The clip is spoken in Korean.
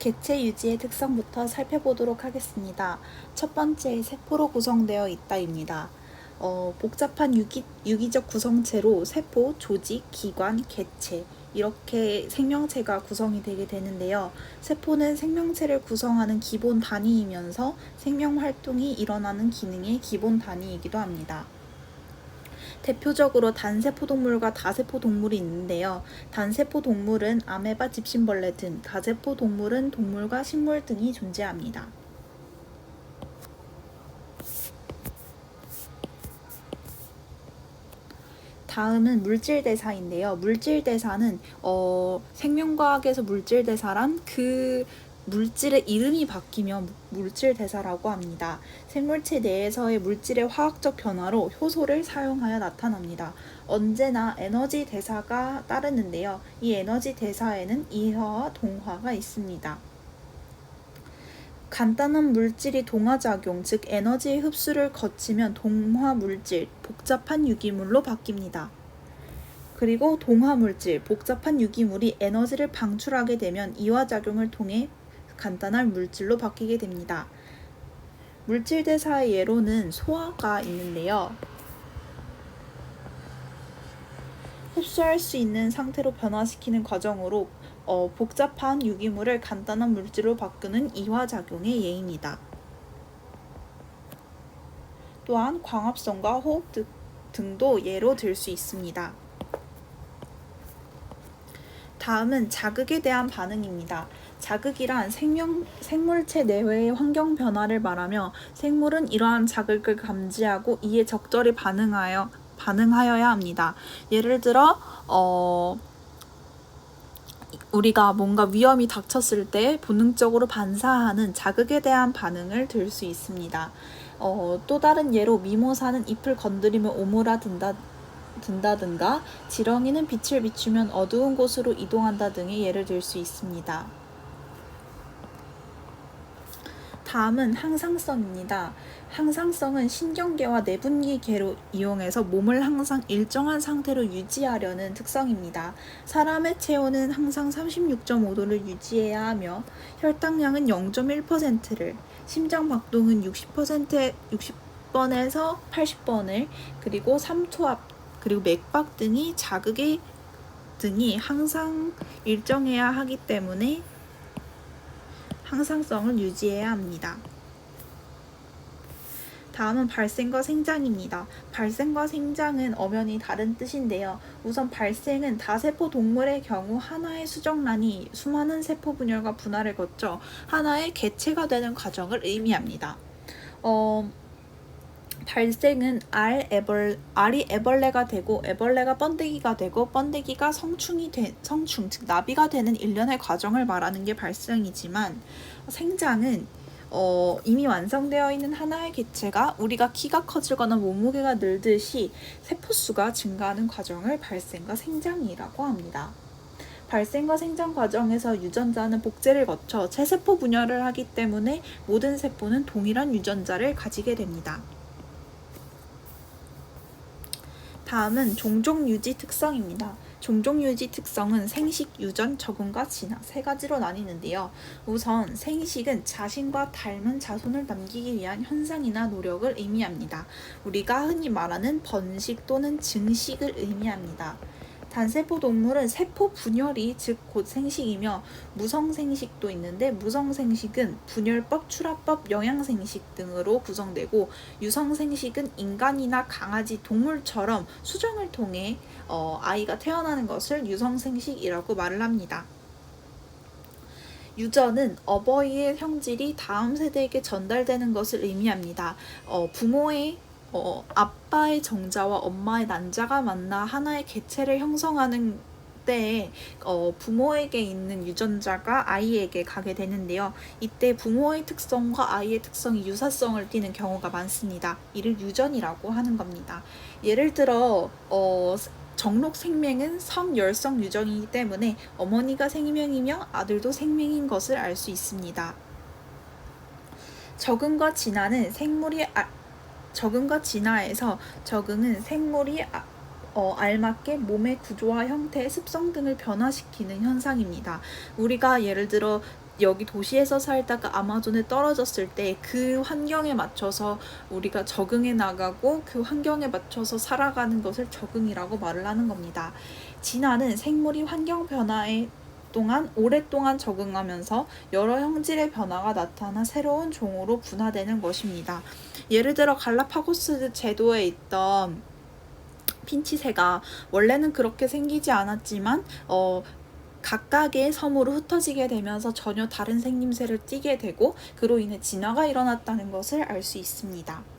개체 유지의 특성부터 살펴보도록 하겠습니다. 첫 번째, 세포로 구성되어 있다입니다. 복잡한 유기적 구성체로 세포, 조직, 기관, 개체 이렇게 생명체가 구성이 되게 되는데요. 세포는 생명체를 구성하는 기본 단위이면서 생명 활동이 일어나는 기능의 기본 단위이기도 합니다. 대표적으로 단세포 동물과 다세포 동물이 있는데요. 단세포 동물은 아메바, 집신벌레 등, 다세포 동물은 동물과 식물 등이 존재합니다. 다음은 물질대사인데요. 물질대사는 생명과학에서 물질대사란 그 물질의 이름이 바뀌면 물질대사라고 합니다. 생물체 내에서의 물질의 화학적 변화로 효소를 사용하여 나타납니다. 언제나 에너지 대사가 따르는데요. 이 에너지 대사에는 이화와 동화가 있습니다. 간단한 물질이 동화작용, 즉 에너지의 흡수를 거치면 동화물질, 복잡한 유기물로 바뀝니다. 그리고 동화물질, 복잡한 유기물이 에너지를 방출하게 되면 이화작용을 통해 간단한 물질로 바뀌게 됩니다. 물질대사의 예로는 소화가 있는데요. 흡수할 수 있는 상태로 변화시키는 과정으로 복잡한 유기물을 간단한 물질로 바꾸는 이화작용의 예입니다. 또한 광합성과 호흡 등도 예로 들 수 있습니다. 다음은 자극에 대한 반응입니다. 자극이란 생물체 내외의 환경 변화를 말하며 생물은 이러한 자극을 감지하고 이에 적절히 반응하여야 합니다. 예를 들어 우리가 뭔가 위험이 닥쳤을 때 본능적으로 반사하는 자극에 대한 반응을 들 수 있습니다. 또 다른 예로 미모사는 잎을 건드리면 오므라든다든가 지렁이는 빛을 비추면 어두운 곳으로 이동한다 등의 예를 들 수 있습니다. 다음은 항상성입니다. 항상성은 신경계와 내분비계를 이용해서 몸을 항상 일정한 상태로 유지하려는 특성입니다. 사람의 체온은 항상 36.5도를 유지해야 하며 혈당량은 0.1%를, 심장박동은 60번에서 80번을, 그리고 삼투압, 그리고 맥박 등이 자극의 등이 항상 일정해야 하기 때문에 항상성을 유지해야 합니다. 다음은 발생과 생장입니다. 발생과 생장은 엄연히 다른 뜻인데요. 우선 발생은 다세포 동물의 경우 하나의 수정란이 수많은 세포 분열과 분할을 거쳐 하나의 개체가 되는 과정을 의미합니다. 발생은 알이 애벌레가 되고 애벌레가 번데기가 되고 번데기가 성충, 즉 나비가 되는 일련의 과정을 말하는 게 발생이지만 생장은 이미 완성되어 있는 하나의 개체가 우리가 키가 커지거나 몸무게가 늘듯이 세포수가 증가하는 과정을 발생과 생장이라고 합니다. 발생과 생장 과정에서 유전자는 복제를 거쳐 체세포 분열을 하기 때문에 모든 세포는 동일한 유전자를 가지게 됩니다. 다음은 종족유지 특성입니다. 종족유지 특성은 생식, 유전, 적응과 진화 세 가지로 나뉘는데요. 우선 생식은 자신과 닮은 자손을 남기기 위한 현상이나 노력을 의미합니다. 우리가 흔히 말하는 번식 또는 증식을 의미합니다. 단세포 동물은 세포 분열이 즉 곧 생식이며 무성생식도 있는데 무성생식은 분열법, 출하법, 영양생식 등으로 구성되고 유성생식은 인간이나 강아지, 동물처럼 수정을 통해 아이가 태어나는 것을 유성생식이라고 말을 합니다. 유전은 어버이의 형질이 다음 세대에게 전달되는 것을 의미합니다. 부모의 아빠의 정자와 엄마의 난자가 만나 하나의 개체를 형성하는 때에 부모에게 있는 유전자가 아이에게 가게 되는데요. 이때 부모의 특성과 아이의 특성이 유사성을 띠는 경우가 많습니다. 이를 유전이라고 하는 겁니다. 예를 들어 정록 생명은 성열성 유전이기 때문에 어머니가 생명이며 아들도 생명인 것을 알 수 있습니다. 적응과 진화는 적응과 진화에서 적응은 생물이 알맞게 몸의 구조와 형태, 습성 등을 변화시키는 현상입니다. 우리가 예를 들어 여기 도시에서 살다가 아마존에 떨어졌을 때 그 환경에 맞춰서 우리가 적응해 나가고 그 환경에 맞춰서 살아가는 것을 적응이라고 말을 하는 겁니다. 진화는 생물이 환경 변화에 동안 오랫동안 적응하면서 여러 형질의 변화가 나타나 새로운 종으로 분화되는 것입니다. 예를 들어 갈라파고스 제도에 있던 핀치새가 원래는 그렇게 생기지 않았지만 각각의 섬으로 흩어지게 되면서 전혀 다른 생김새를 띠게 되고 그로 인해 진화가 일어났다는 것을 알 수 있습니다.